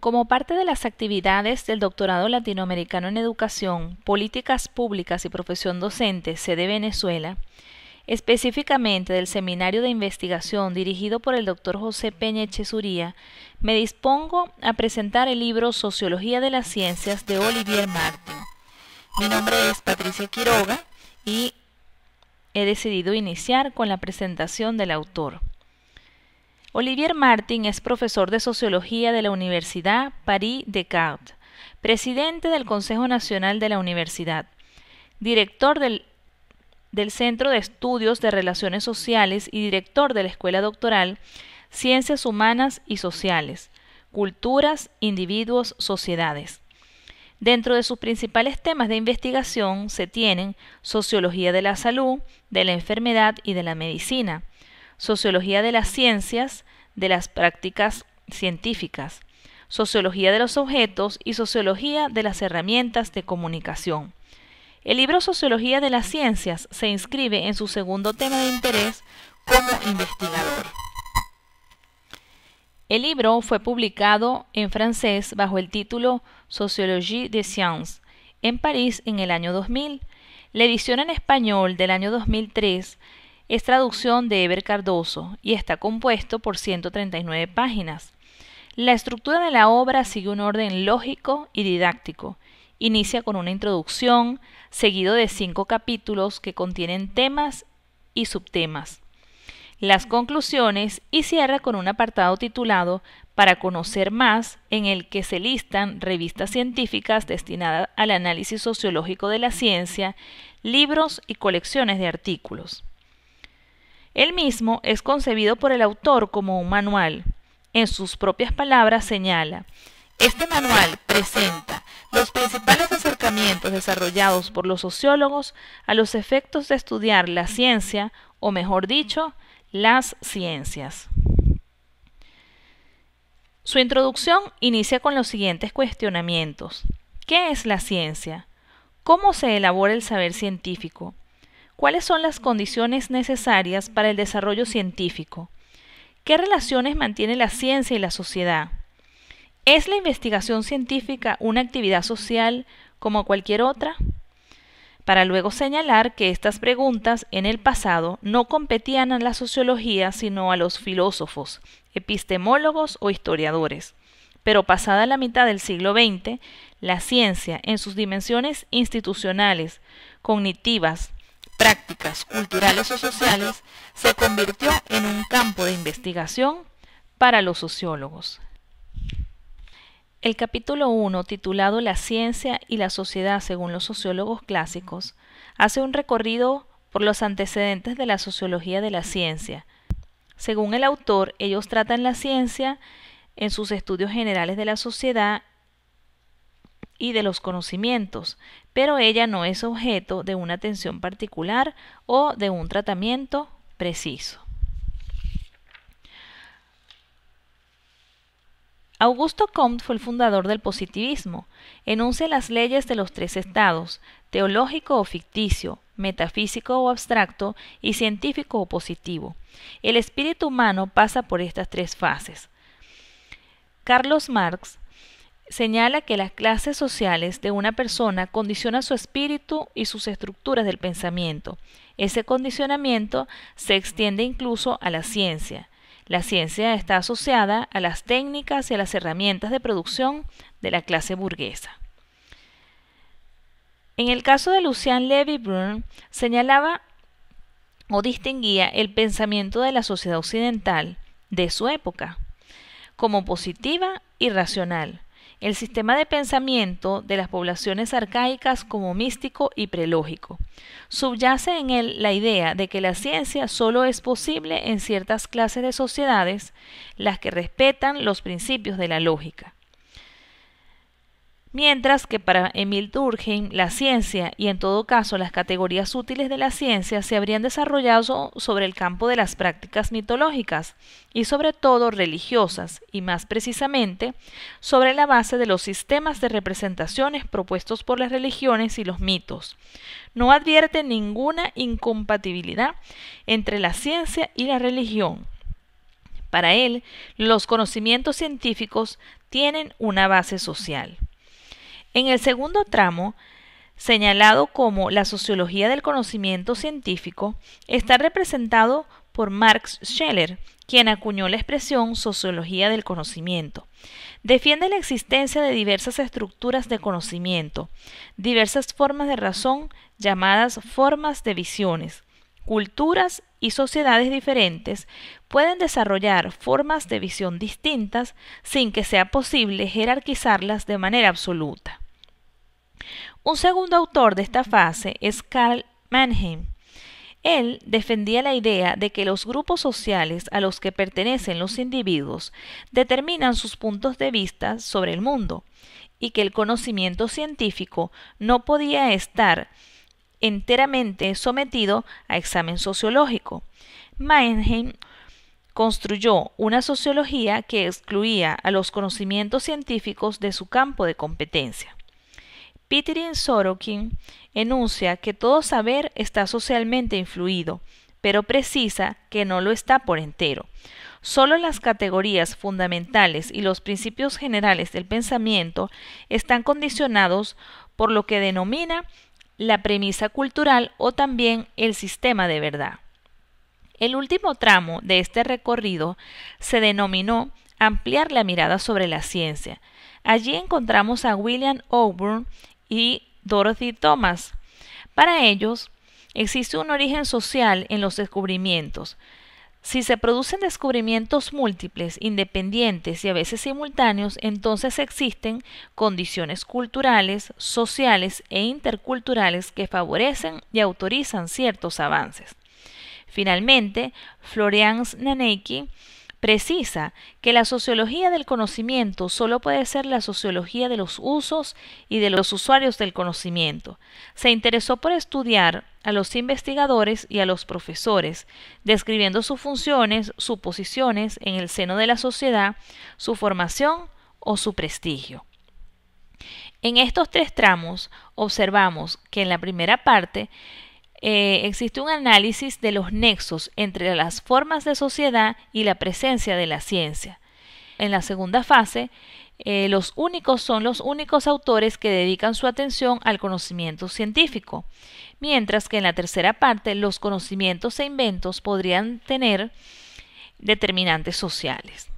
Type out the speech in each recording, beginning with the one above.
Como parte de las actividades del Doctorado Latinoamericano en Educación, Políticas Públicas y Profesión Docente, sede Venezuela, específicamente del Seminario de Investigación dirigido por el Dr. José Peña Echezuría, me dispongo a presentar el libro Sociología de las Ciencias de Olivier Martin. Mi nombre es Patricia Quiroga y he decidido iniciar con la presentación del autor. Olivier Martin es profesor de Sociología de la Universidad Paris-Descartes, presidente del Consejo Nacional de la Universidad, director del Centro de Estudios de Relaciones Sociales y director de la Escuela Doctoral Ciencias Humanas y Sociales, Culturas, Individuos, Sociedades. Dentro de sus principales temas de investigación se tienen Sociología de la Salud, de la Enfermedad y de la Medicina, Sociología de las Ciencias, de las Prácticas Científicas, Sociología de los Objetos y Sociología de las Herramientas de Comunicación. El libro Sociología de las Ciencias se inscribe en su segundo tema de interés como investigador. El libro fue publicado en francés bajo el título Sociologie des Sciences en París en el año 2000. La edición en español del año 2003 es traducción de Eber Cardoso y está compuesto por 139 páginas. La estructura de la obra sigue un orden lógico y didáctico. Inicia con una introducción, seguido de 5 capítulos que contienen temas y subtemas, las conclusiones y cierra con un apartado titulado Para conocer más, en el que se listan revistas científicas destinadas al análisis sociológico de la ciencia, libros y colecciones de artículos. El mismo es concebido por el autor como un manual. En sus propias palabras señala: este manual presenta los principales acercamientos desarrollados por los sociólogos a los efectos de estudiar la ciencia, o mejor dicho, las ciencias. Su introducción inicia con los siguientes cuestionamientos. ¿Qué es la ciencia? ¿Cómo se elabora el saber científico? ¿Cuáles son las condiciones necesarias para el desarrollo científico? ¿Qué relaciones mantiene la ciencia y la sociedad? ¿Es la investigación científica una actividad social como cualquier otra? Para luego señalar que estas preguntas en el pasado no competían a la sociología sino a los filósofos, epistemólogos o historiadores. Pero pasada la mitad del siglo XX, la ciencia en sus dimensiones institucionales, cognitivas, prácticas, culturales o sociales, se convirtió en un campo de investigación para los sociólogos. El capítulo 1, titulado La ciencia y la sociedad según los sociólogos clásicos, hace un recorrido por los antecedentes de la sociología de la ciencia. Según el autor, ellos tratan la ciencia en sus estudios generales de la sociedad y de los conocimientos, pero ella no es objeto de una atención particular o de un tratamiento preciso. Augusto Comte fue el fundador del positivismo. Enuncia las leyes de los 3 estados, teológico o ficticio, metafísico o abstracto y científico o positivo. El espíritu humano pasa por estas 3 fases. Carlos Marx señala que las clases sociales de una persona condicionan su espíritu y sus estructuras del pensamiento. Ese condicionamiento se extiende incluso a la ciencia. La ciencia está asociada a las técnicas y a las herramientas de producción de la clase burguesa. En el caso de Lucien Levy-Bruun, señalaba o distinguía el pensamiento de la sociedad occidental de su época como positiva y racional, el sistema de pensamiento de las poblaciones arcaicas como místico y prelógico. Subyace en él la idea de que la ciencia solo es posible en ciertas clases de sociedades, las que respetan los principios de la lógica. Mientras que para Emile Durkheim la ciencia y en todo caso las categorías útiles de la ciencia se habrían desarrollado sobre el campo de las prácticas mitológicas y sobre todo religiosas y más precisamente sobre la base de los sistemas de representaciones propuestos por las religiones y los mitos. No advierte ninguna incompatibilidad entre la ciencia y la religión. Para él, los conocimientos científicos tienen una base social. En el segundo tramo, señalado como la sociología del conocimiento científico, está representado por Max Scheler, quien acuñó la expresión sociología del conocimiento. Defiende la existencia de diversas estructuras de conocimiento, diversas formas de razón llamadas formas de visiones. Culturas y sociedades diferentes pueden desarrollar formas de visión distintas sin que sea posible jerarquizarlas de manera absoluta. Un segundo autor de esta fase es Karl Mannheim. Él defendía la idea de que los grupos sociales a los que pertenecen los individuos determinan sus puntos de vista sobre el mundo y que el conocimiento científico no podía estar enteramente sometido a examen sociológico. Mannheim construyó una sociología que excluía a los conocimientos científicos de su campo de competencia. Pitirin Sorokin enuncia que todo saber está socialmente influido, pero precisa que no lo está por entero. Solo las categorías fundamentales y los principios generales del pensamiento están condicionados por lo que denomina la premisa cultural o también el sistema de verdad. El último tramo de este recorrido se denominó ampliar la mirada sobre la ciencia. Allí encontramos a William Auburn y Dorothy Thomas. Para ellos, existe un origen social en los descubrimientos. Si se producen descubrimientos múltiples, independientes y a veces simultáneos, entonces existen condiciones culturales, sociales e interculturales que favorecen y autorizan ciertos avances. Finalmente, Florian Nanecki precisa que la sociología del conocimiento solo puede ser la sociología de los usos y de los usuarios del conocimiento. Se interesó por estudiar a los investigadores y a los profesores, describiendo sus funciones, sus posiciones en el seno de la sociedad, su formación o su prestigio. En estos tres tramos observamos que en la primera parte existe un análisis de los nexos entre las formas de sociedad y la presencia de la ciencia. En la segunda fase, los únicos son los únicos autores que dedican su atención al conocimiento científico, mientras que en la tercera parte los conocimientos e inventos podrían tener determinantes sociales.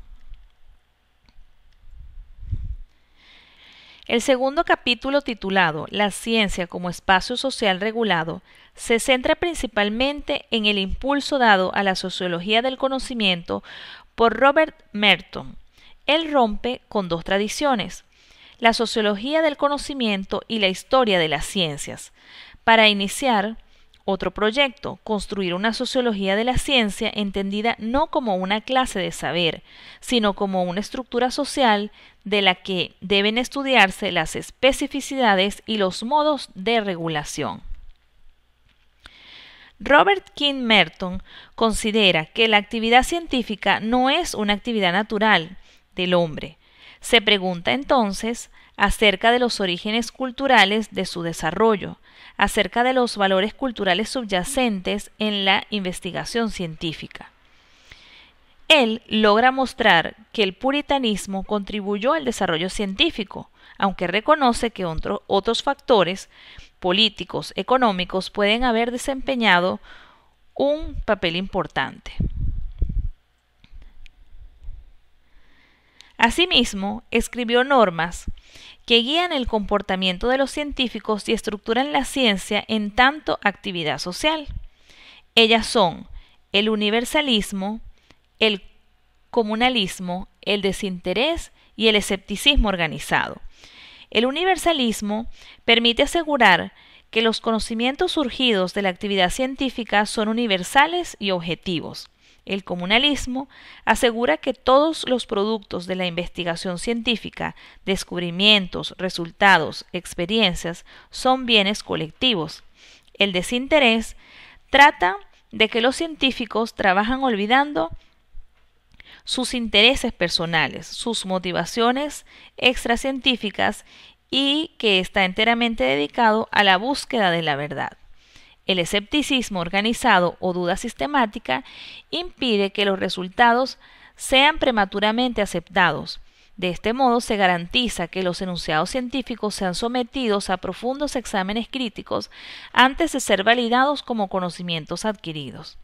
El segundo capítulo, titulado La ciencia como espacio social regulado, se centra principalmente en el impulso dado a la sociología del conocimiento por Robert Merton. Él rompe con dos tradiciones, la sociología del conocimiento y la historia de las ciencias, para iniciar otro proyecto, construir una sociología de la ciencia entendida no como una clase de saber, sino como una estructura social de la que deben estudiarse las especificidades y los modos de regulación. Robert King Merton considera que la actividad científica no es una actividad natural del hombre. Se pregunta entonces acerca de los orígenes culturales de su desarrollo, acerca de los valores culturales subyacentes en la investigación científica. Él logra mostrar que el puritanismo contribuyó al desarrollo científico, aunque reconoce que otros factores políticos, económicos pueden haber desempeñado un papel importante. Asimismo, escribió normas que guían el comportamiento de los científicos y estructuran la ciencia en tanto actividad social. Ellas son el universalismo, el comunalismo, el desinterés y el escepticismo organizado. El universalismo permite asegurar que los conocimientos surgidos de la actividad científica son universales y objetivos. El comunalismo asegura que todos los productos de la investigación científica, descubrimientos, resultados, experiencias, son bienes colectivos. El desinterés trata de que los científicos trabajan olvidando sus intereses personales, sus motivaciones extracientíficas y que está enteramente dedicado a la búsqueda de la verdad. El escepticismo organizado o duda sistemática impide que los resultados sean prematuramente aceptados. De este modo se garantiza que los enunciados científicos sean sometidos a profundos exámenes críticos antes de ser validados como conocimientos adquiridos.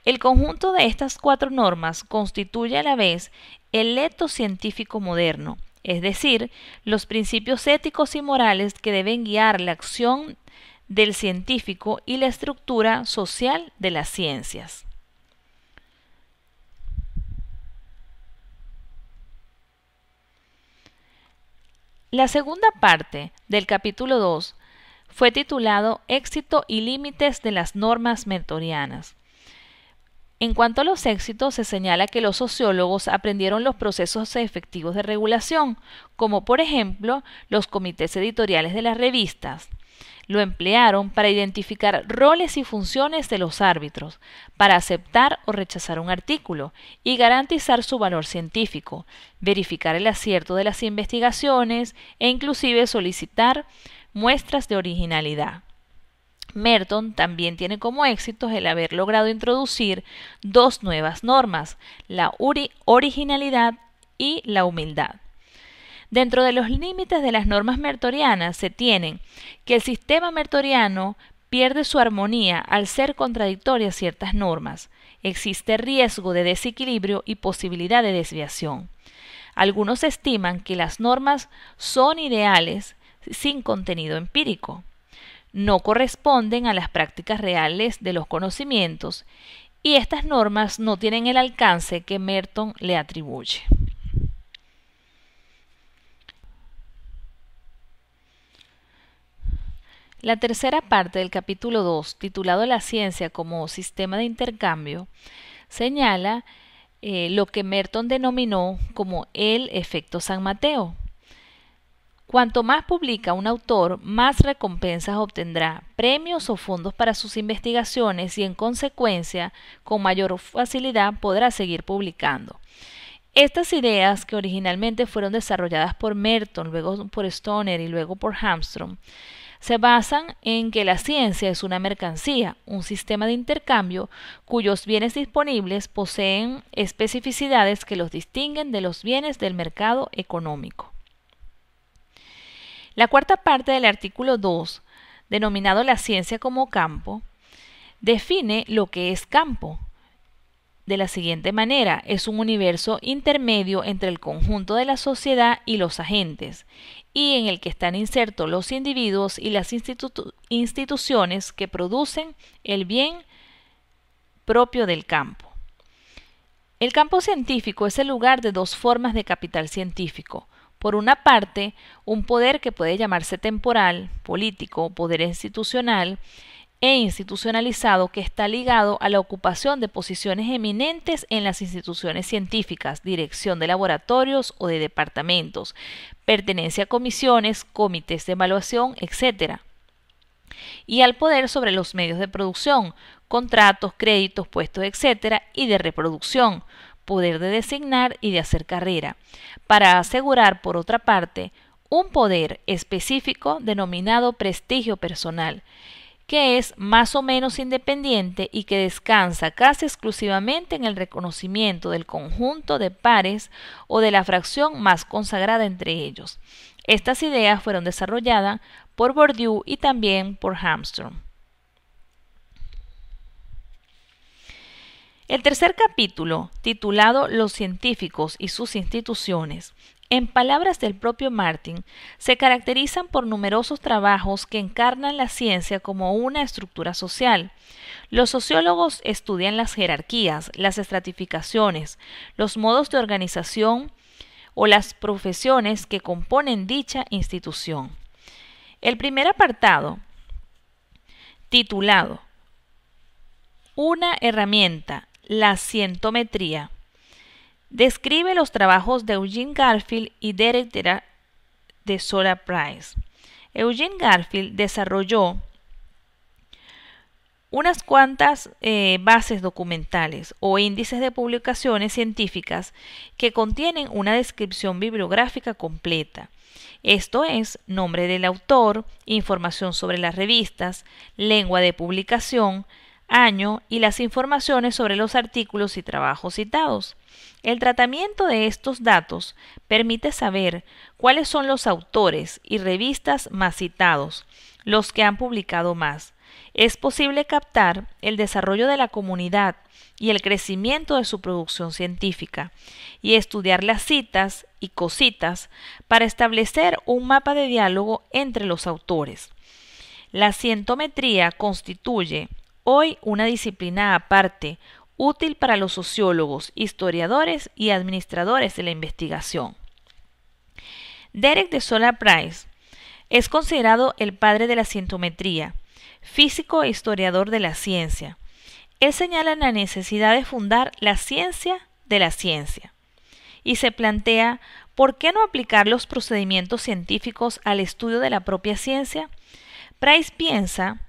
El conjunto de estas 4 normas constituye a la vez el ethos científico moderno, es decir, los principios éticos y morales que deben guiar la acción del científico y la estructura social de las ciencias. La segunda parte del capítulo 2 fue titulado Éxito y límites de las normas mertorianas. En cuanto a los éxitos, se señala que los sociólogos aprendieron los procesos efectivos de regulación, como por ejemplo los comités editoriales de las revistas. Lo emplearon para identificar roles y funciones de los árbitros, para aceptar o rechazar un artículo y garantizar su valor científico, verificar el acierto de las investigaciones e inclusive solicitar muestras de originalidad. Merton también tiene como éxitos el haber logrado introducir 2 nuevas normas, la originalidad y la humildad. Dentro de los límites de las normas mertorianas se tienen que el sistema mertoriano pierde su armonía al ser contradictorias ciertas normas. Existe riesgo de desequilibrio y posibilidad de desviación. Algunos estiman que las normas son ideales sin contenido empírico. No corresponden a las prácticas reales de los conocimientos y estas normas no tienen el alcance que Merton le atribuye. La tercera parte del capítulo 2, titulado La ciencia como sistema de intercambio, señala lo que Merton denominó como el efecto San Mateo. Cuanto más publica un autor, más recompensas obtendrá, premios o fondos para sus investigaciones y, en consecuencia, con mayor facilidad podrá seguir publicando. Estas ideas, que originalmente fueron desarrolladas por Merton, luego por Stoner y luego por Armstrong, se basan en que la ciencia es una mercancía, un sistema de intercambio cuyos bienes disponibles poseen especificidades que los distinguen de los bienes del mercado económico. La cuarta parte del artículo 2, denominado La ciencia como campo, define lo que es campo. De la siguiente manera: es un universo intermedio entre el conjunto de la sociedad y los agentes, y en el que están insertos los individuos y las instituciones que producen el bien propio del campo. El campo científico es el lugar de 2 formas de capital científico. Por una parte, un poder que puede llamarse temporal, político, poder institucional e institucionalizado, que está ligado a la ocupación de posiciones eminentes en las instituciones científicas, dirección de laboratorios o de departamentos, pertenencia a comisiones, comités de evaluación, etc. Y al poder sobre los medios de producción, contratos, créditos, puestos, etc. y de reproducción, poder de designar y de hacer carrera, para asegurar, por otra parte, un poder específico denominado prestigio personal, que es más o menos independiente y que descansa casi exclusivamente en el reconocimiento del conjunto de pares o de la fracción más consagrada entre ellos. Estas ideas fueron desarrolladas por Bourdieu y también por Armstrong. El tercer capítulo, titulado Los científicos y sus instituciones, en palabras del propio Martin, se caracterizan por numerosos trabajos que encarnan la ciencia como una estructura social. Los sociólogos estudian las jerarquías, las estratificaciones, los modos de organización o las profesiones que componen dicha institución. El primer apartado, titulado Una herramienta, la cientometría, describe los trabajos de Eugene Garfield y Derek de Sola Price. Eugene Garfield desarrolló unas cuantas bases documentales o índices de publicaciones científicas que contienen una descripción bibliográfica completa. Esto es, nombre del autor, información sobre las revistas, lengua de publicación, año y las informaciones sobre los artículos y trabajos citados. El tratamiento de estos datos permite saber cuáles son los autores y revistas más citados, los que han publicado más. Es posible captar el desarrollo de la comunidad y el crecimiento de su producción científica, y estudiar las citas y cositas para establecer un mapa de diálogo entre los autores. La cientometría constituye hoy una disciplina aparte, útil para los sociólogos, historiadores y administradores de la investigación. Derek de Sola Price es considerado el padre de la cientometría, físico e historiador de la ciencia. Él señala la necesidad de fundar la ciencia de la ciencia y se plantea ¿por qué no aplicar los procedimientos científicos al estudio de la propia ciencia? Price piensa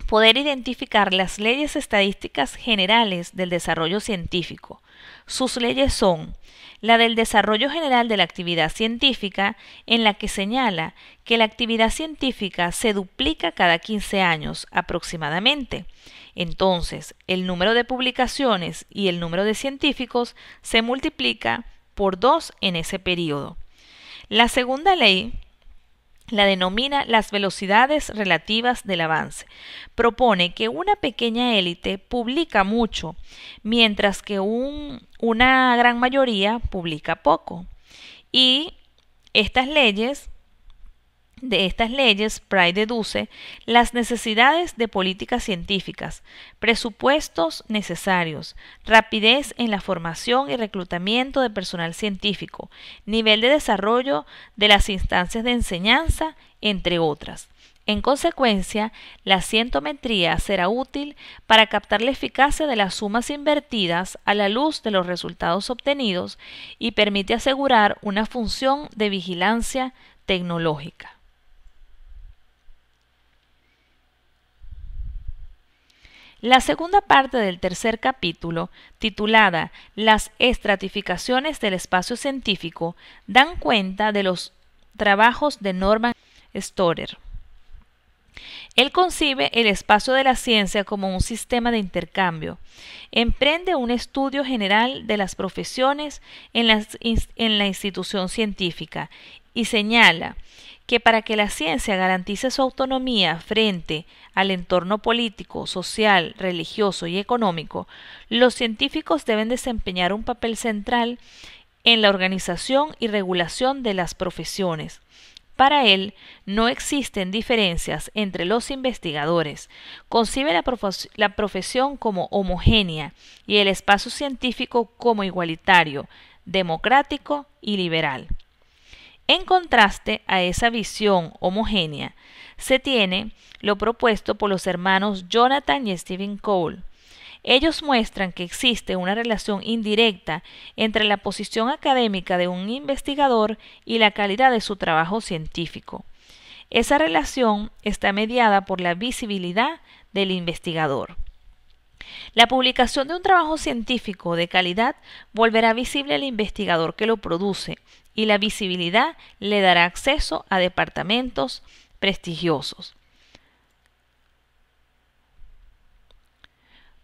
poder identificar las leyes estadísticas generales del desarrollo científico. Sus leyes son la del desarrollo general de la actividad científica, en la que señala que la actividad científica se duplica cada 15 años aproximadamente. Entonces, el número de publicaciones y el número de científicos se multiplica por 2 en ese periodo. La segunda ley la denomina las velocidades relativas del avance. Propone que una pequeña élite publica mucho, mientras que una gran mayoría publica poco. Y de estas leyes, Price deduce las necesidades de políticas científicas, presupuestos necesarios, rapidez en la formación y reclutamiento de personal científico, nivel de desarrollo de las instancias de enseñanza, entre otras. En consecuencia, la cientometría será útil para captar la eficacia de las sumas invertidas a la luz de los resultados obtenidos y permite asegurar una función de vigilancia tecnológica. La segunda parte del tercer capítulo, titulada Las estratificaciones del espacio científico, dan cuenta de los trabajos de Norman Storer. Él concibe el espacio de la ciencia como un sistema de intercambio. Emprende un estudio general de las profesiones en la institución científica y señala que para que la ciencia garantice su autonomía frente al entorno político, social, religioso y económico, los científicos deben desempeñar un papel central en la organización y regulación de las profesiones. Para él, no existen diferencias entre los investigadores. Concibe la profesión como homogénea y el espacio científico como igualitario, democrático y liberal. En contraste a esa visión homogénea, se tiene lo propuesto por los hermanos Jonathan y Stephen Cole. Ellos muestran que existe una relación indirecta entre la posición académica de un investigador y la calidad de su trabajo científico. Esa relación está mediada por la visibilidad del investigador. La publicación de un trabajo científico de calidad volverá visible al investigador que lo produce, y la visibilidad le dará acceso a departamentos prestigiosos.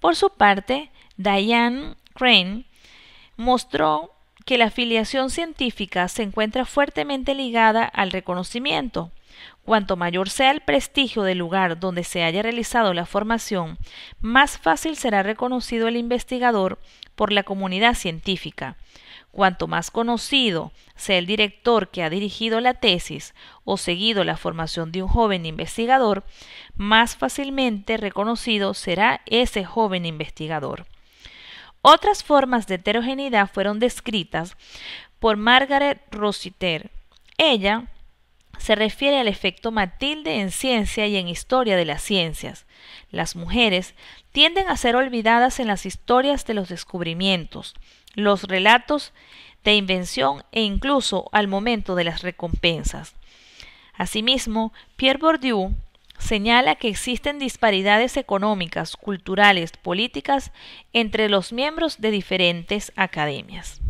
Por su parte, Diane Crane mostró que la afiliación científica se encuentra fuertemente ligada al reconocimiento. Cuanto mayor sea el prestigio del lugar donde se haya realizado la formación, más fácil será reconocido el investigador por la comunidad científica. Cuanto más conocido sea el director que ha dirigido la tesis o seguido la formación de un joven investigador, más fácilmente reconocido será ese joven investigador. Otras formas de heterogeneidad fueron descritas por Margaret Rossiter. Ella se refiere al efecto Matilde en ciencia y en historia de las ciencias. Las mujeres tienden a ser olvidadas en las historias de los descubrimientos, los relatos de invención e incluso al momento de las recompensas. Asimismo, Pierre Bourdieu señala que existen disparidades económicas, culturales, políticas entre los miembros de diferentes academias.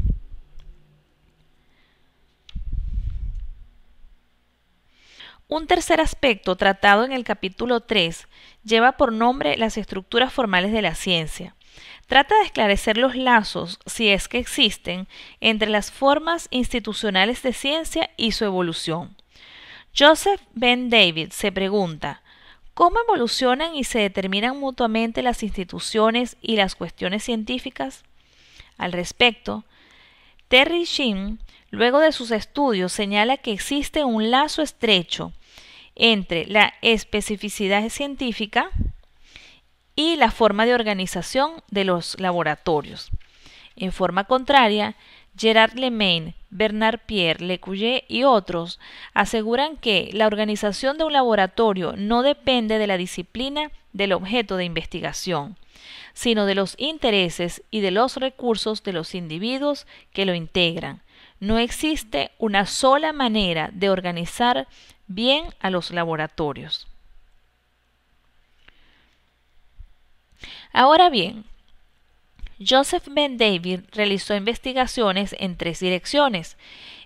Un tercer aspecto tratado en el capítulo 3 lleva por nombre las estructuras formales de la ciencia. Trata de esclarecer los lazos, si es que existen, entre las formas institucionales de ciencia y su evolución. Joseph Ben David se pregunta, ¿cómo evolucionan y se determinan mutuamente las instituciones y las cuestiones científicas? Al respecto, Terry Shim, luego de sus estudios, señala que existe un lazo estrecho entre la especificidad científica y la forma de organización de los laboratorios. En forma contraria, Gerard Lemaine, Bernard Pierre, Lecuyer y otros aseguran que la organización de un laboratorio no depende de la disciplina del objeto de investigación, sino de los intereses y de los recursos de los individuos que lo integran. No existe una sola manera de organizar bien a los laboratorios. Ahora bien, Joseph Ben David realizó investigaciones en 3 direcciones: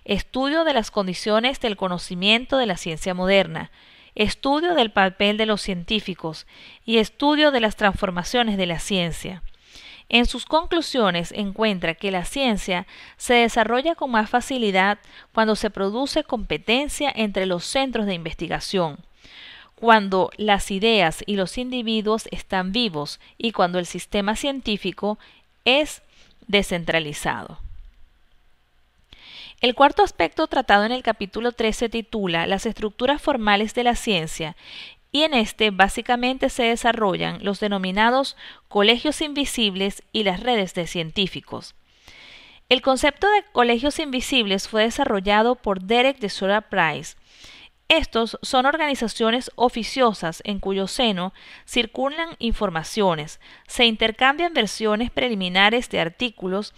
estudio de las condiciones del conocimiento de la ciencia moderna, estudio del papel de los científicos y estudio de las transformaciones de la ciencia. En sus conclusiones encuentra que la ciencia se desarrolla con más facilidad cuando se produce competencia entre los centros de investigación, cuando las ideas y los individuos están vivos y cuando el sistema científico es descentralizado. El cuarto aspecto tratado en el capítulo 3 se titula Las estructuras formales de la ciencia, y en este básicamente se desarrollan los denominados colegios invisibles y las redes de científicos. El concepto de colegios invisibles fue desarrollado por Derek de Sola Price. Estos son organizaciones oficiosas en cuyo seno circulan informaciones, se intercambian versiones preliminares de artículos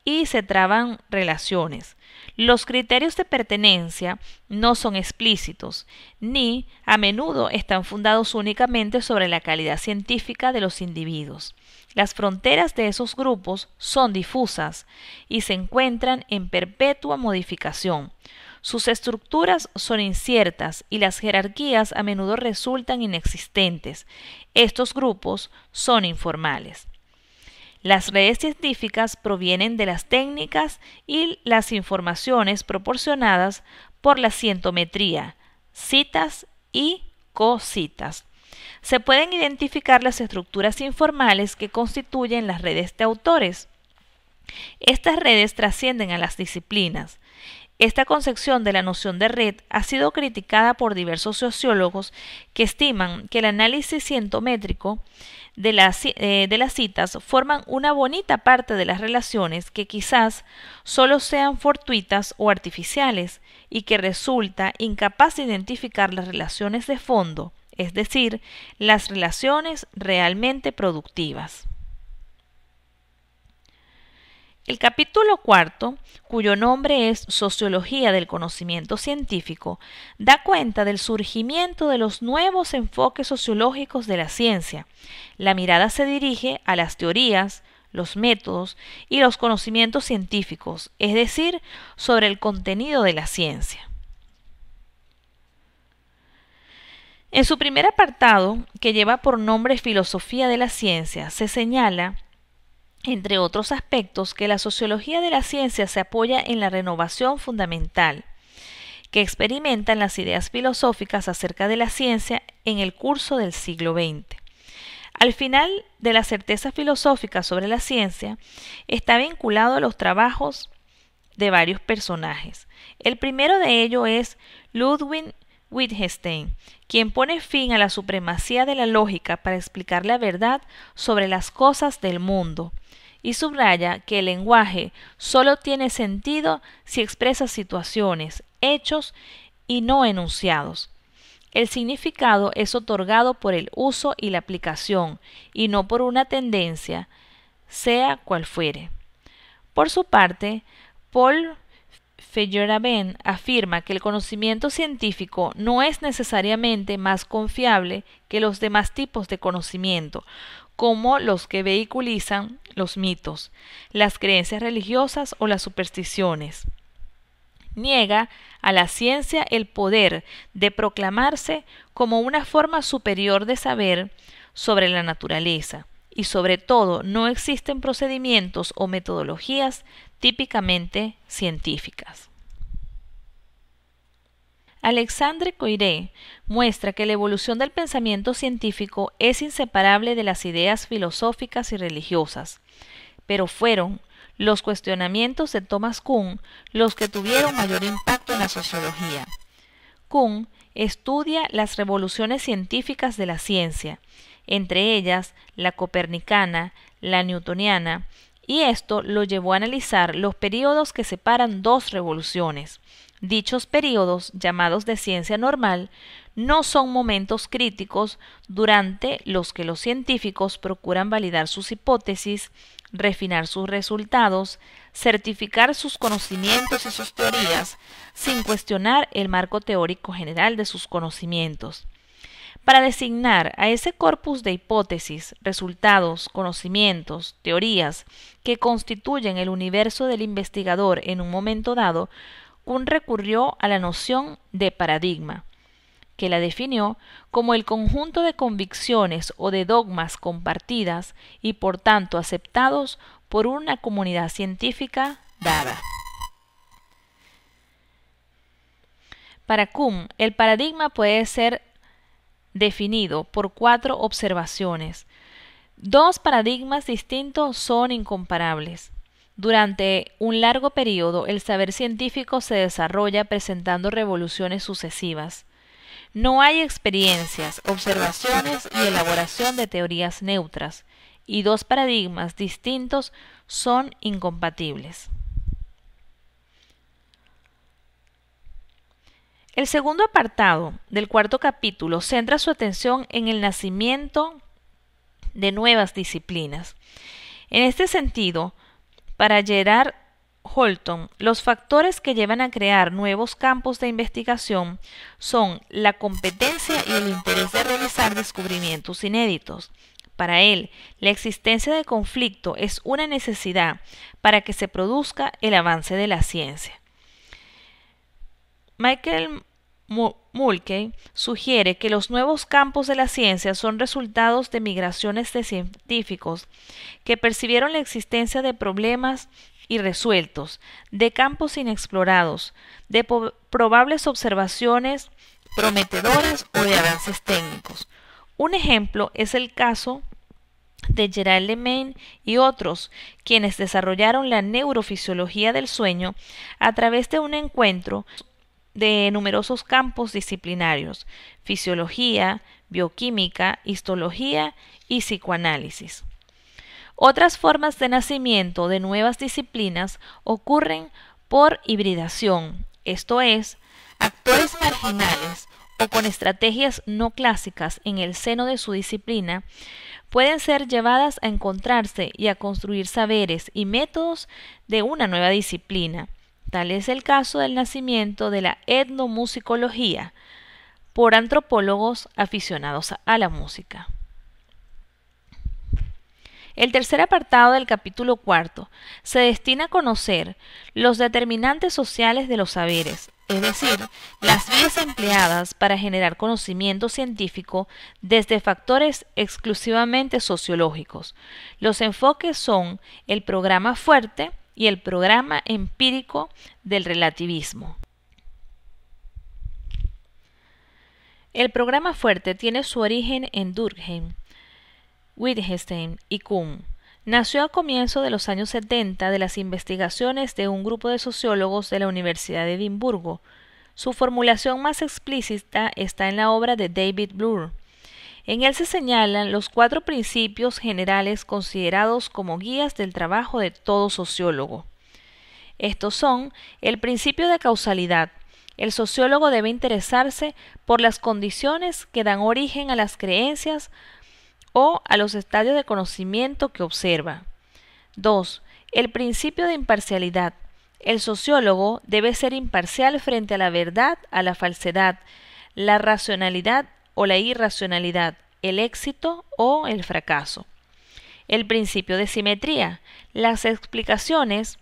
y se traban relaciones. Los criterios de pertenencia no son explícitos, ni a menudo están fundados únicamente sobre la calidad científica de los individuos. Las fronteras de esos grupos son difusas y se encuentran en perpetua modificación. Sus estructuras son inciertas y las jerarquías a menudo resultan inexistentes. Estos grupos son informales. Las redes científicas provienen de las técnicas y las informaciones proporcionadas por la cientometría, citas y cocitas. Se pueden identificar las estructuras informales que constituyen las redes de autores. Estas redes trascienden a las disciplinas. Esta concepción de la noción de red ha sido criticada por diversos sociólogos que estiman que el análisis cientométrico de las citas forman una bonita parte de las relaciones que quizás solo sean fortuitas o artificiales y que resulta incapaz de identificar las relaciones de fondo, es decir, las relaciones realmente productivas. El capítulo 4, cuyo nombre es Sociología del conocimiento científico, da cuenta del surgimiento de los nuevos enfoques sociológicos de la ciencia. La mirada se dirige a las teorías, los métodos y los conocimientos científicos, es decir, sobre el contenido de la ciencia. En su primer apartado, que lleva por nombre Filosofía de la ciencia, se señala, entre otros aspectos, que la sociología de la ciencia se apoya en la renovación fundamental que experimentan las ideas filosóficas acerca de la ciencia en el curso del siglo XX. Al final de la certeza filosófica sobre la ciencia está vinculado a los trabajos de varios personajes. El primero de ellos es Ludwig Wittgenstein, quien pone fin a la supremacía de la lógica para explicar la verdad sobre las cosas del mundo, y subraya que el lenguaje solo tiene sentido si expresa situaciones, hechos y no enunciados. El significado es otorgado por el uso y la aplicación, y no por una tendencia, sea cual fuere. Por su parte, Paul Feyerabend afirma que el conocimiento científico no es necesariamente más confiable que los demás tipos de conocimiento, como los que vehiculizan los mitos, las creencias religiosas o las supersticiones. Niega a la ciencia el poder de proclamarse como una forma superior de saber sobre la naturaleza, y sobre todo no existen procedimientos o metodologías típicamente científicas. Alexandre Coiré muestra que la evolución del pensamiento científico es inseparable de las ideas filosóficas y religiosas, pero fueron los cuestionamientos de Thomas Kuhn los que tuvieron mayor impacto en la sociología. Kuhn estudia las revoluciones científicas de la ciencia, entre ellas la copernicana, la newtoniana, y esto lo llevó a analizar los períodos que separan dos revoluciones. Dichos períodos, llamados de ciencia normal, no son momentos críticos durante los que los científicos procuran validar sus hipótesis, refinar sus resultados, certificar sus conocimientos y sus teorías, sin cuestionar el marco teórico general de sus conocimientos. Para designar a ese corpus de hipótesis, resultados, conocimientos, teorías que constituyen el universo del investigador en un momento dado, Kuhn recurrió a la noción de paradigma, que la definió como el conjunto de convicciones o de dogmas compartidas y por tanto aceptados por una comunidad científica dada. Para Kuhn, el paradigma puede ser definido por 4 observaciones. 2 paradigmas distintos son incomparables. Durante un largo periodo, el saber científico se desarrolla presentando revoluciones sucesivas. No hay experiencias, observaciones y elaboración de teorías neutras, y 2 paradigmas distintos son incompatibles. El segundo apartado del 4º capítulo centra su atención en el nacimiento de nuevas disciplinas. En este sentido, para Gerard Holton, los factores que llevan a crear nuevos campos de investigación son la competencia y el interés de realizar descubrimientos inéditos. Para él, la existencia de conflicto es una necesidad para que se produzca el avance de la ciencia. Michael Mulkey sugiere que los nuevos campos de la ciencia son resultados de migraciones de científicos que percibieron la existencia de problemas irresueltos, de campos inexplorados, de probables observaciones prometedoras o de avances técnicos. Un ejemplo es el caso de Gerard Lemaine y otros, quienes desarrollaron la neurofisiología del sueño a través de un encuentro de numerosos campos disciplinarios: fisiología, bioquímica, histología y psicoanálisis. Otras formas de nacimiento de nuevas disciplinas ocurren por hibridación, esto es, actores marginales o con estrategias no clásicas en el seno de su disciplina pueden ser llevadas a encontrarse y a construir saberes y métodos de una nueva disciplina. Tal es el caso del nacimiento de la etnomusicología por antropólogos aficionados a la música. El tercer apartado del capítulo 4 se destina a conocer los determinantes sociales de los saberes, es decir, las vías empleadas para generar conocimiento científico desde factores exclusivamente sociológicos. Los enfoques son el programa fuerte y el programa empírico del relativismo. El programa fuerte tiene su origen en Durkheim, Wittgenstein y Kuhn. Nació a comienzos de los años 70 de las investigaciones de un grupo de sociólogos de la Universidad de Edimburgo. Su formulación más explícita está en la obra de David Bloor. En él se señalan los 4 principios generales considerados como guías del trabajo de todo sociólogo. Estos son el principio de causalidad. El sociólogo debe interesarse por las condiciones que dan origen a las creencias o a los estadios de conocimiento que observa. 2. El principio de imparcialidad. El sociólogo debe ser imparcial frente a la verdad, a la falsedad, la racionalidad o la irracionalidad, el éxito o el fracaso. El principio de simetría. Las explicaciones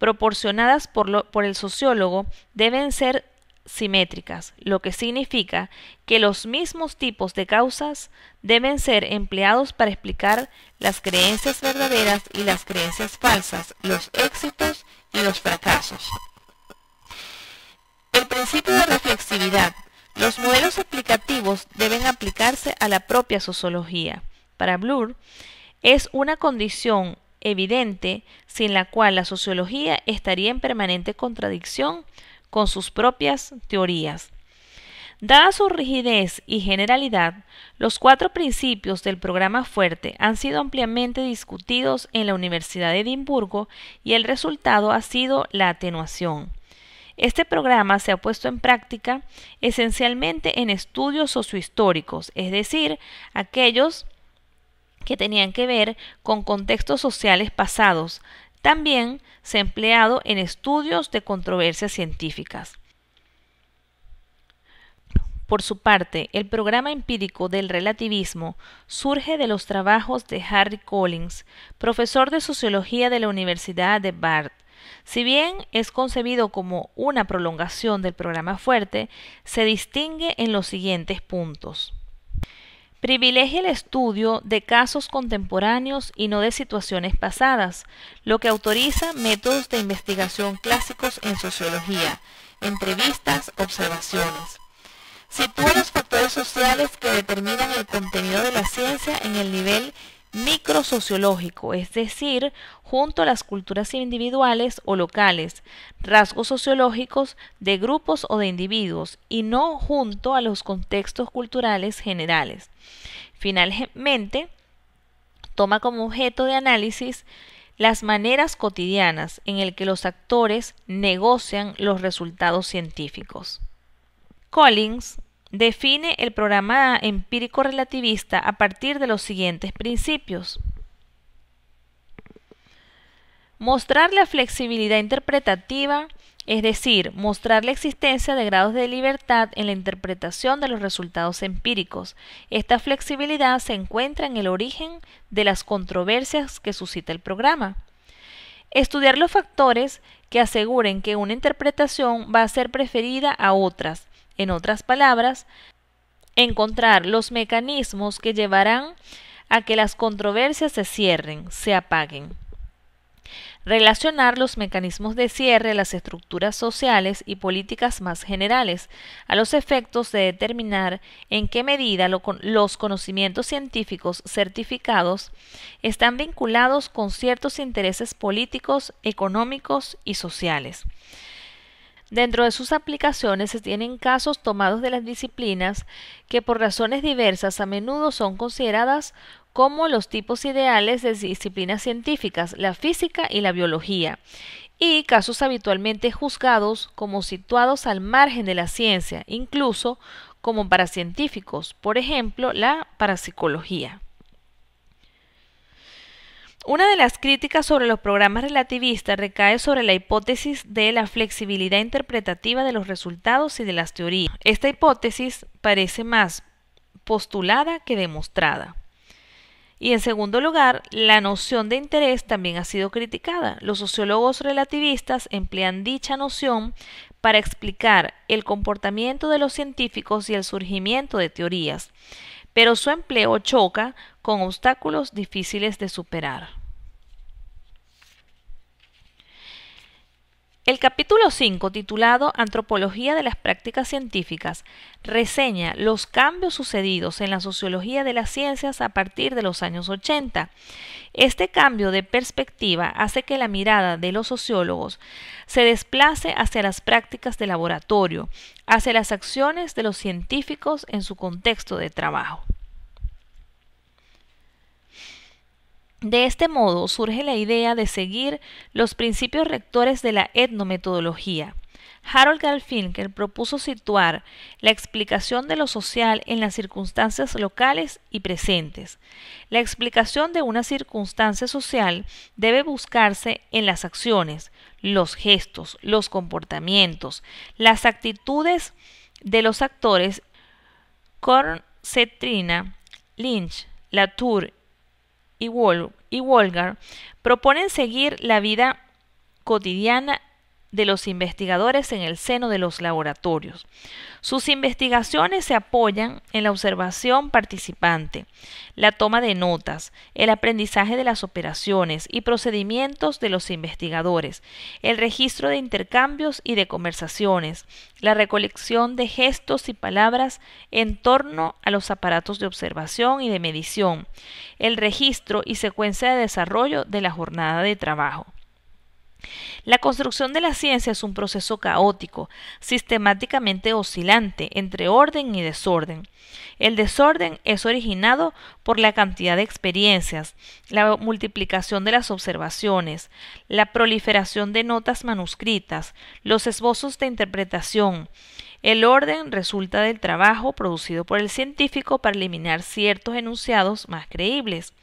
proporcionadas por el sociólogo deben ser simétricas, lo que significa que los mismos tipos de causas deben ser empleados para explicar las creencias verdaderas y las creencias falsas, los éxitos y los fracasos. El principio de reflexividad. Los modelos explicativos deben aplicarse a la propia sociología. Para Bloor, es una condición evidente sin la cual la sociología estaría en permanente contradicción con sus propias teorías. Dada su rigidez y generalidad, los 4 principios del programa fuerte han sido ampliamente discutidos en la Universidad de Edimburgo y el resultado ha sido la atenuación. Este programa se ha puesto en práctica esencialmente en estudios sociohistóricos, es decir, aquellos que tenían que ver con contextos sociales pasados. También se ha empleado en estudios de controversias científicas. Por su parte, el programa empírico del relativismo surge de los trabajos de Harry Collins, profesor de sociología de la Universidad de Bath. Si bien es concebido como una prolongación del programa fuerte, se distingue en los siguientes puntos. Privilegia el estudio de casos contemporáneos y no de situaciones pasadas, lo que autoriza métodos de investigación clásicos en sociología, entrevistas, observaciones. Sitúa los factores sociales que determinan el contenido de la ciencia en el nivel microsociológico, es decir, junto a las culturas individuales o locales, rasgos sociológicos de grupos o de individuos, y no junto a los contextos culturales generales. Finalmente, toma como objeto de análisis las maneras cotidianas en el que los actores negocian los resultados científicos. Collins define el programa empírico relativista a partir de los siguientes principios. Mostrar la flexibilidad interpretativa, es decir, mostrar la existencia de grados de libertad en la interpretación de los resultados empíricos. Esta flexibilidad se encuentra en el origen de las controversias que suscita el programa. Estudiar los factores que aseguren que una interpretación va a ser preferida a otras. En otras palabras, encontrar los mecanismos que llevarán a que las controversias se cierren, se apaguen. Relacionar los mecanismos de cierre a las estructuras sociales y políticas más generales, a los efectos de determinar en qué medida los conocimientos científicos certificados están vinculados con ciertos intereses políticos, económicos y sociales. Dentro de sus aplicaciones se tienen casos tomados de las disciplinas que por razones diversas a menudo son consideradas como los tipos ideales de disciplinas científicas, la física y la biología, y casos habitualmente juzgados como situados al margen de la ciencia, incluso como paracientíficos, por ejemplo, la parapsicología. Una de las críticas sobre los programas relativistas recae sobre la hipótesis de la flexibilidad interpretativa de los resultados y de las teorías. Esta hipótesis parece más postulada que demostrada. Y en segundo lugar, la noción de interés también ha sido criticada. Los sociólogos relativistas emplean dicha noción para explicar el comportamiento de los científicos y el surgimiento de teorías, pero su empleo choca con obstáculos difíciles de superar. El capítulo 5, titulado Antropología de las prácticas científicas, reseña los cambios sucedidos en la sociología de las ciencias a partir de los años 80. Este cambio de perspectiva hace que la mirada de los sociólogos se desplace hacia las prácticas de laboratorio, hacia las acciones de los científicos en su contexto de trabajo. De este modo surge la idea de seguir los principios rectores de la etnometodología. Harold Garfinkel propuso situar la explicación de lo social en las circunstancias locales y presentes. La explicación de una circunstancia social debe buscarse en las acciones, los gestos, los comportamientos, las actitudes de los actores. Cetrina, Lynch, Latour y Wolgar proponen seguir la vida cotidiana de los investigadores en el seno de los laboratorios. Sus investigaciones se apoyan en la observación participante, la toma de notas, el aprendizaje de las operaciones y procedimientos de los investigadores, el registro de intercambios y de conversaciones, la recolección de gestos y palabras en torno a los aparatos de observación y de medición, el registro y secuencia de desarrollo de la jornada de trabajo. La construcción de la ciencia es un proceso caótico, sistemáticamente oscilante entre orden y desorden. El desorden es originado por la cantidad de experiencias, la multiplicación de las observaciones, la proliferación de notas manuscritas, los esbozos de interpretación. El orden resulta del trabajo producido por el científico para eliminar ciertos enunciados más creíbles,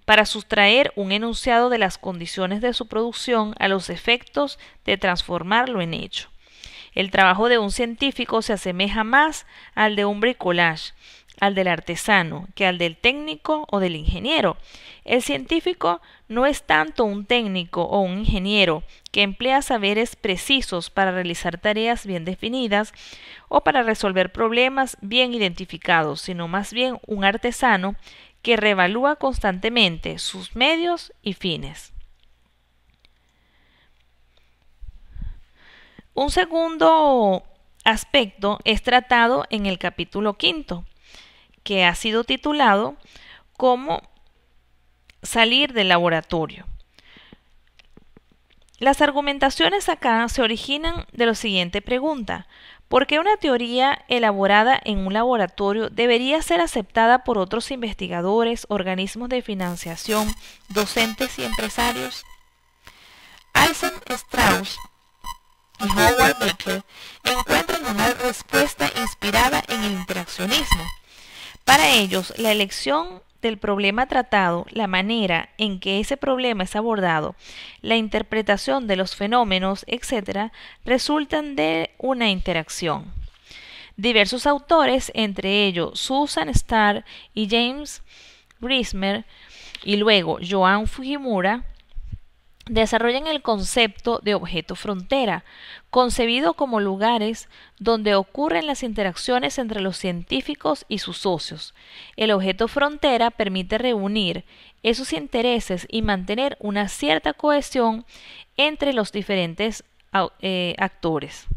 para sustraer un enunciado de las condiciones de su producción a los efectos de transformarlo en hecho. El trabajo de un científico se asemeja más al de un bricolage, al del artesano, que al del técnico o del ingeniero. El científico no es tanto un técnico o un ingeniero que emplea saberes precisos para realizar tareas bien definidas o para resolver problemas bien identificados, sino más bien un artesano que reevalúa constantemente sus medios y fines. Un segundo aspecto es tratado en el capítulo 5, que ha sido titulado Cómo salir del laboratorio. Las argumentaciones acá se originan de la siguiente pregunta: ¿por qué una teoría elaborada en un laboratorio debería ser aceptada por otros investigadores, organismos de financiación, docentes y empresarios? Alsen Strauss y Howard Becker encuentran una respuesta inspirada en el interaccionismo. Para ellos, la elección del problema tratado, la manera en que ese problema es abordado, la interpretación de los fenómenos, etc., resultan de una interacción. Diversos autores, entre ellos Susan Starr y James Grismer, y luego Joan Fujimura, desarrollan el concepto de objeto frontera, concebido como lugares donde ocurren las interacciones entre los científicos y sus socios. El objeto frontera permite reunir esos intereses y mantener una cierta cohesión entre los diferentes actores.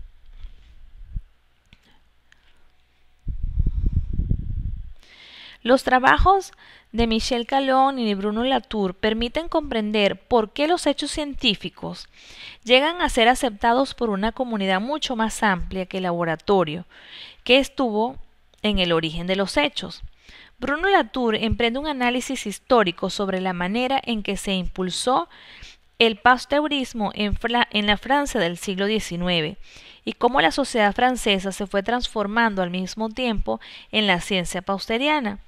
Los trabajos de Michel Calón y de Bruno Latour permiten comprender por qué los hechos científicos llegan a ser aceptados por una comunidad mucho más amplia que el laboratorio, que estuvo en el origen de los hechos. Bruno Latour emprende un análisis histórico sobre la manera en que se impulsó el pasteurismo en la Francia del siglo XIX y cómo la sociedad francesa se fue transformando al mismo tiempo en la ciencia pasteuriana.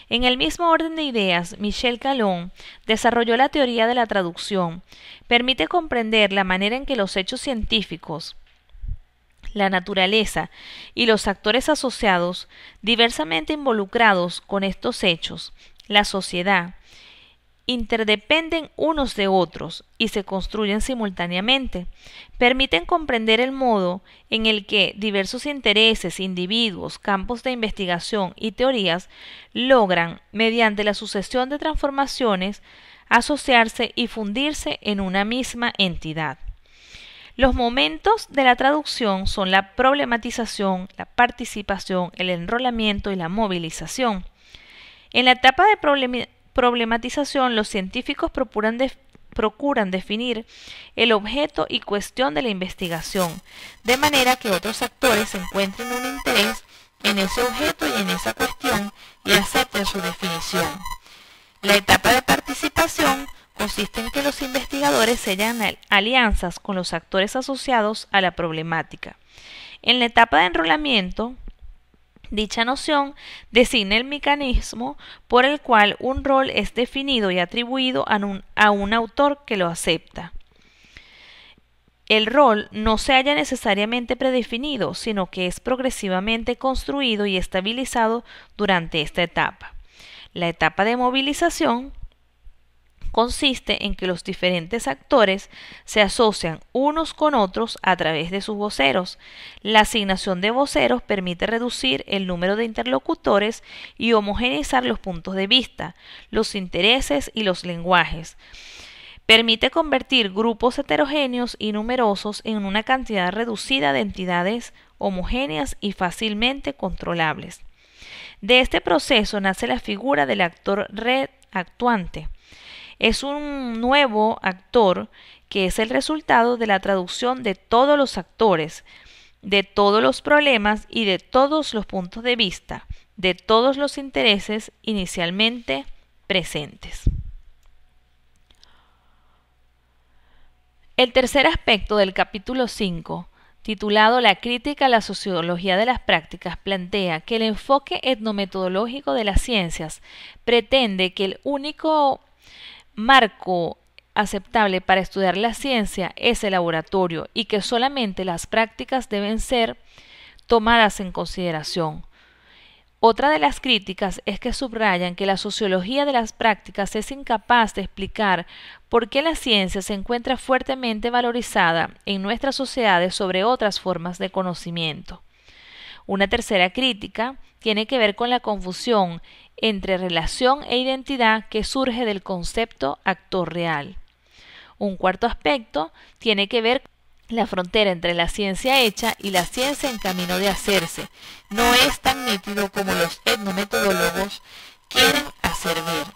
En el mismo orden de ideas, Michel Calón desarrolló la teoría de la traducción. Permite comprender la manera en que los hechos científicos, la naturaleza y los actores asociados, diversamente involucrados con estos hechos, la sociedad, interdependen unos de otros y se construyen simultáneamente. Permiten comprender el modo en el que diversos intereses, individuos, campos de investigación y teorías logran, mediante la sucesión de transformaciones, asociarse y fundirse en una misma entidad. Los momentos de la traducción son la problematización, la participación, el enrolamiento y la movilización. En la etapa de problematización, los científicos procuran definir el objeto y cuestión de la investigación, de manera que otros actores encuentren un interés en ese objeto y en esa cuestión y acepten su definición. La etapa de participación consiste en que los investigadores sellan alianzas con los actores asociados a la problemática. En la etapa de enrolamiento, dicha noción designa el mecanismo por el cual un rol es definido y atribuido a un autor que lo acepta. El rol no se halla necesariamente predefinido, sino que es progresivamente construido y estabilizado durante esta etapa. La etapa de movilización consiste en que los diferentes actores se asocian unos con otros a través de sus voceros. La asignación de voceros permite reducir el número de interlocutores y homogeneizar los puntos de vista, los intereses y los lenguajes. Permite convertir grupos heterogéneos y numerosos en una cantidad reducida de entidades homogéneas y fácilmente controlables. De este proceso nace la figura del actor reactuante. Es un nuevo actor que es el resultado de la traducción de todos los actores, de todos los problemas y de todos los puntos de vista, de todos los intereses inicialmente presentes. El tercer aspecto del capítulo 5, titulado La crítica a la sociología de las prácticas, plantea que el enfoque etnometodológico de las ciencias pretende que el único marco aceptable para estudiar la ciencia es el laboratorio y que solamente las prácticas deben ser tomadas en consideración. Otra de las críticas es que subrayan que la sociología de las prácticas es incapaz de explicar por qué la ciencia se encuentra fuertemente valorizada en nuestras sociedades sobre otras formas de conocimiento. Una tercera crítica tiene que ver con la confusión entre relación e identidad que surge del concepto actor real. Un cuarto aspecto tiene que ver con la frontera entre la ciencia hecha y la ciencia en camino de hacerse. No es tan nítido como los etnometodólogos quieren hacer ver.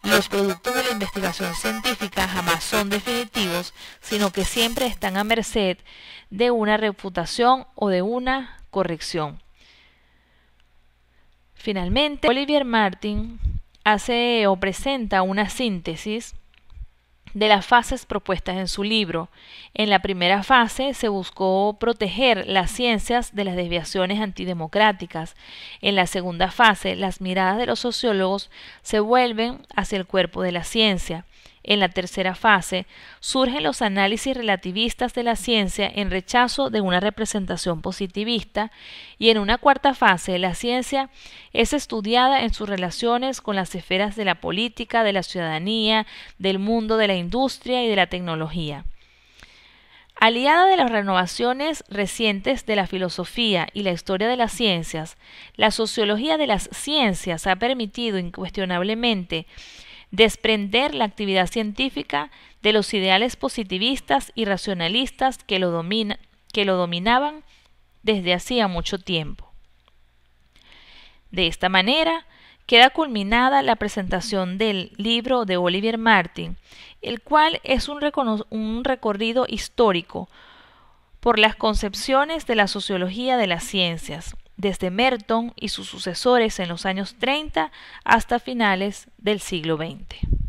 Los productos de la investigación científica jamás son definitivos, sino que siempre están a merced de una refutación o de una corrección. Finalmente, Olivier Martin hace o presenta una síntesis de las fases propuestas en su libro. En la primera fase se buscó proteger las ciencias de las desviaciones antidemocráticas. En la segunda fase, las miradas de los sociólogos se vuelven hacia el cuerpo de la ciencia. En la tercera fase, surgen los análisis relativistas de la ciencia en rechazo de una representación positivista, y en una cuarta fase, la ciencia es estudiada en sus relaciones con las esferas de la política, de la ciudadanía, del mundo de la industria y de la tecnología. Aliada de las renovaciones recientes de la filosofía y la historia de las ciencias, la sociología de las ciencias ha permitido incuestionablemente desprender la actividad científica de los ideales positivistas y racionalistas que lo dominaban desde hacía mucho tiempo. De esta manera, queda culminada la presentación del libro de Olivier Martin, el cual es un recorrido histórico por las concepciones de la sociología de las ciencias, desde Merton y sus sucesores en los años 30 hasta finales del siglo XX.